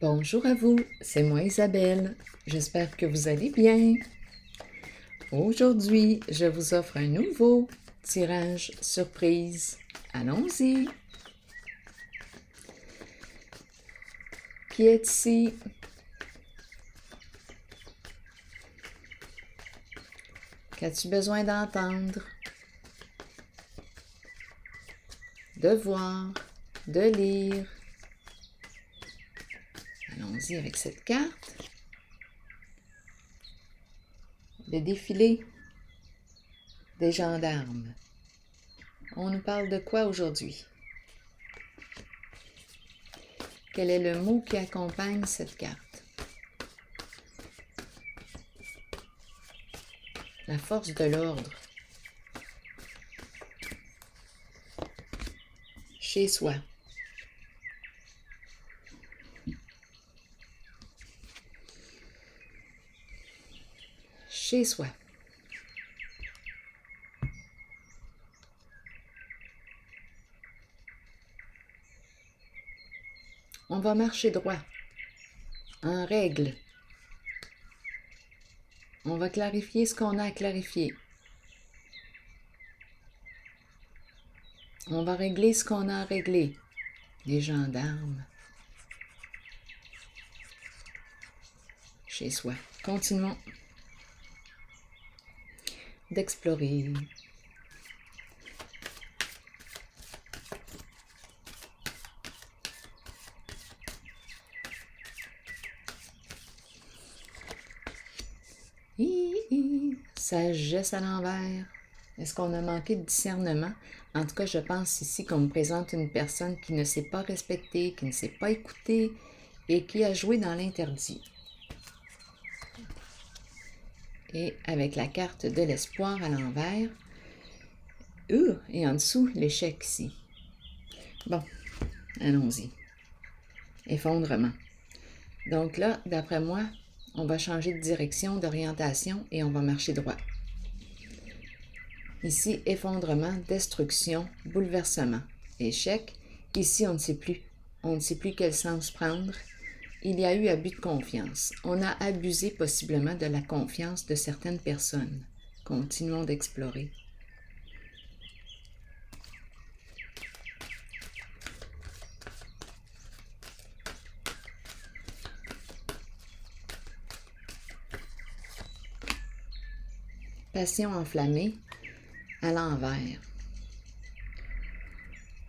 Bonjour à vous, c'est moi Isabelle. J'espère que vous allez bien. Aujourd'hui, je vous offre un nouveau tirage surprise. Allons-y. Qui est ici? Qu'as-tu besoin d'entendre, de voir, de lire? Allons-y avec cette carte. Le défilé des gendarmes. On nous parle de quoi aujourd'hui? Quel est le mot qui accompagne cette carte? La force de l'ordre. Chez soi. Chez soi. On va marcher droit, en règle. On va clarifier ce qu'on a à clarifier. On va régler ce qu'on a à régler. Les gendarmes. Chez soi. Continuons d'explorer. Sagesse à l'envers. Est-ce qu'on a manqué de discernement? En tout cas, je pense ici qu'on me présente une personne qui ne s'est pas respectée, qui ne s'est pas écoutée et qui a joué dans l'interdit. Et avec la carte de l'espoir à l'envers, et en dessous, l'échec ici. Bon, allons-y. Effondrement. Donc là, d'après moi, on va changer de direction, d'orientation et on va marcher droit. Ici, effondrement, destruction, bouleversement, échec. Ici, on ne sait plus. On ne sait plus quel sens prendre. Il y a eu abus de confiance. On a abusé possiblement de la confiance de certaines personnes. Continuons d'explorer. Passion enflammée à l'envers.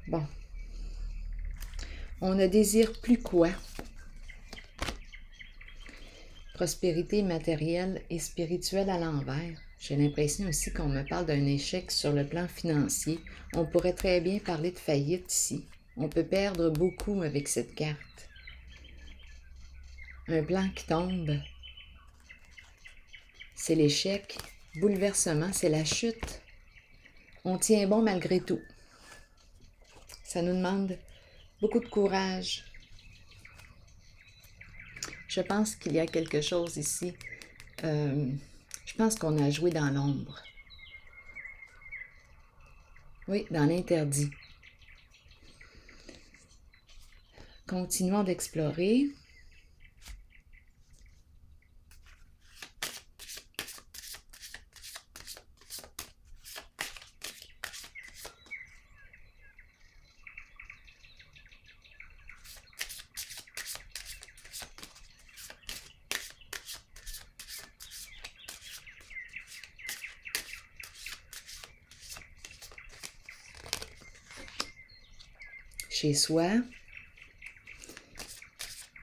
Bon. On ne désire plus quoi? Prospérité matérielle et spirituelle à l'envers. J'ai l'impression aussi qu'on me parle d'un échec sur le plan financier. On pourrait très bien parler de faillite ici. On peut perdre beaucoup avec cette carte. Un plan qui tombe. C'est l'échec. Bouleversement, c'est la chute. On tient bon malgré tout. Ça nous demande beaucoup de courage. Je pense qu'il y a quelque chose ici. Je pense qu'on a joué dans l'ombre. Oui, dans l'interdit. Continuons d'explorer. Chez soi.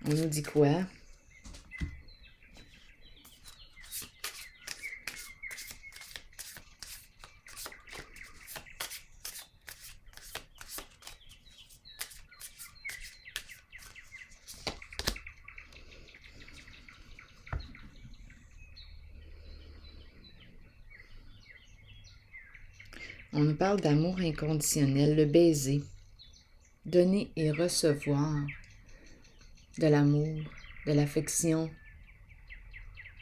On nous dit quoi? On nous parle d'amour inconditionnel, le baiser. Donner et recevoir de l'amour, de l'affection.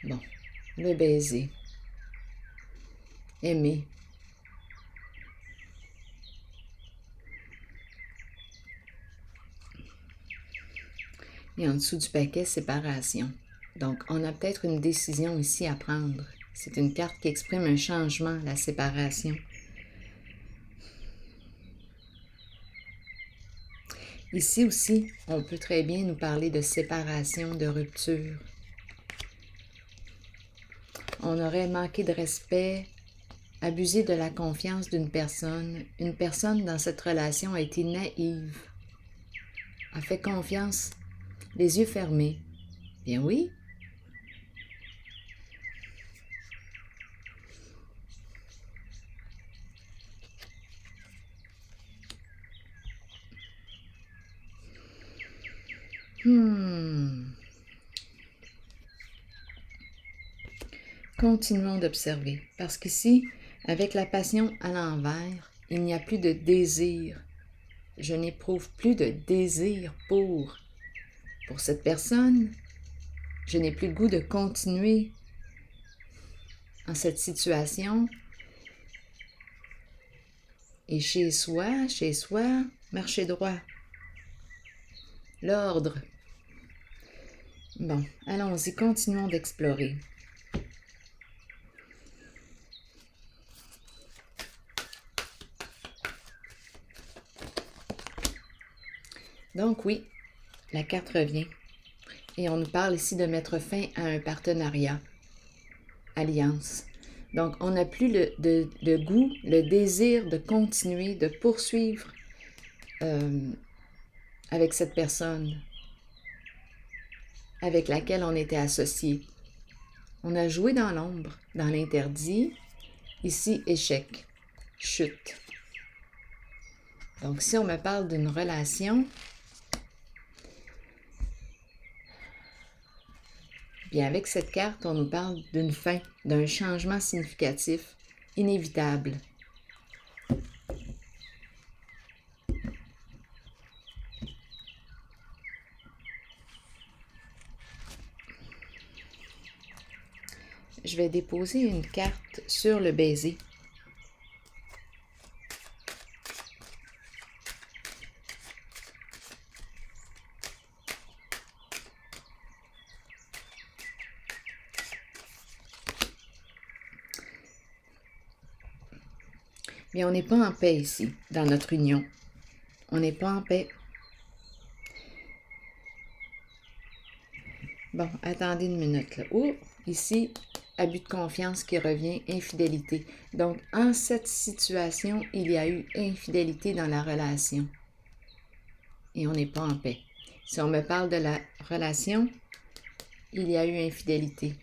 Bon, le baiser. Aimer. Et en dessous du paquet, séparation. Donc, on a peut-être une décision ici à prendre. C'est une carte qui exprime un changement, la séparation. Ici aussi, on peut très bien nous parler de séparation, de rupture. On aurait manqué de respect, abusé de la confiance d'une personne. Une personne dans cette relation a été naïve, a fait confiance, les yeux fermés. Bien oui. Continuons d'observer, parce qu'ici, avec la passion à l'envers, il n'y a plus de désir. Je n'éprouve plus de désir pour cette personne. Je n'ai plus le goût de continuer en cette situation. Et chez soi, marcher droit. L'ordre. Bon, allons-y, continuons d'explorer. Donc oui, la carte revient. Et on nous parle ici de mettre fin à un partenariat, alliance. Donc, on n'a plus le goût, le désir de continuer, de poursuivre avec cette personne avec laquelle on était associé. On a joué dans l'ombre, dans l'interdit. Ici, échec, chute. Donc, si on me parle d'une relation, bien avec cette carte, on nous parle d'une fin, d'un changement significatif, inévitable. Je vais déposer une carte sur le baiser. Mais on n'est pas en paix ici, dans notre union. On n'est pas en paix. Bon, attendez une minute là. Oh, ici, abus de confiance qui revient, infidélité. Donc, en cette situation, il y a eu infidélité dans la relation. Et on n'est pas en paix. Si on me parle de la relation, il y a eu infidélité.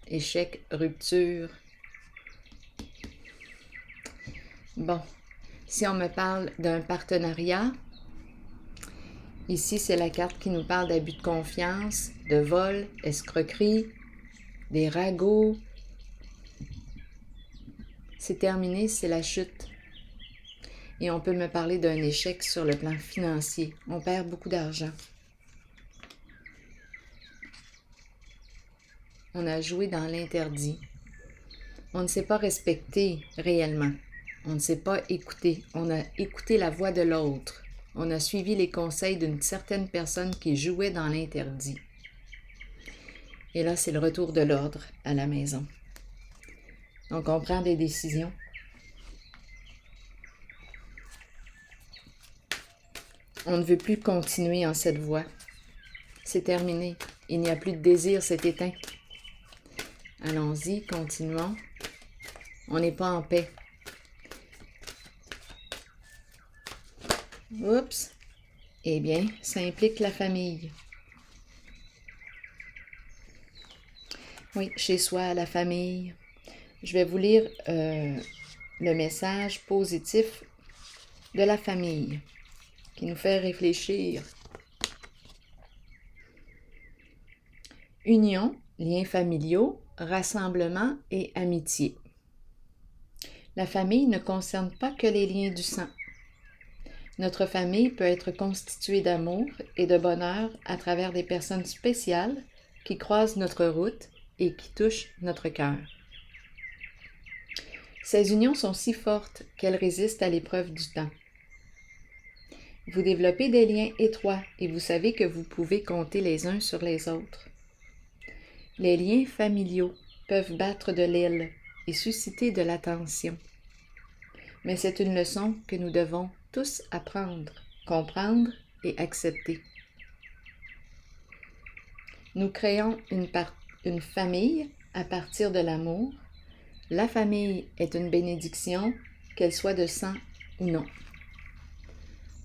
Échec, rupture. Bon, si on me parle d'un partenariat, ici c'est la carte qui nous parle d'abus de confiance, de vol, escroquerie, des ragots. C'est terminé, c'est la chute. Et on peut me parler d'un échec sur le plan financier. On perd beaucoup d'argent. On a joué dans l'interdit. On ne s'est pas respecté réellement. On ne s'est pas écouté. On a écouté la voix de l'autre. On a suivi les conseils d'une certaine personne qui jouait dans l'interdit. Et là, c'est le retour de l'ordre à la maison. Donc, on prend des décisions. On ne veut plus continuer en cette voie. C'est terminé. Il n'y a plus de désir, c'est éteint. Allons-y, continuons. On n'est pas en paix. Oups! Eh bien, ça implique la famille. Oui, chez soi, la famille. Je vais vous lire le message positif de la famille qui nous fait réfléchir. Union, liens familiaux, rassemblement et amitié. La famille ne concerne pas que les liens du sang. Notre famille peut être constituée d'amour et de bonheur à travers des personnes spéciales qui croisent notre route et qui touchent notre cœur. Ces unions sont si fortes qu'elles résistent à l'épreuve du temps. Vous développez des liens étroits et vous savez que vous pouvez compter les uns sur les autres. Les liens familiaux peuvent battre de l'aile et susciter de l'attention. Mais c'est une leçon que nous devons tous apprendre, comprendre et accepter. Nous créons une famille à partir de l'amour. La famille est une bénédiction, qu'elle soit de sang ou non.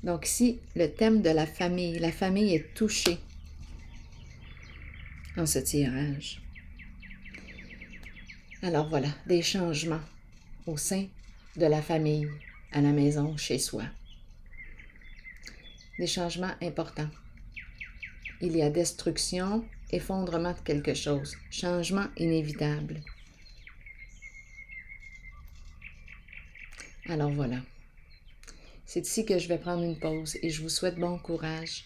Donc ici, le thème de la famille est touchée en ce tirage. Alors voilà, des changements au sein de la famille, à la maison, chez soi. Des changements importants. Il y a destruction, effondrement de quelque chose, changement inévitable. Alors voilà. C'est ici que je vais prendre une pause et je vous souhaite bon courage.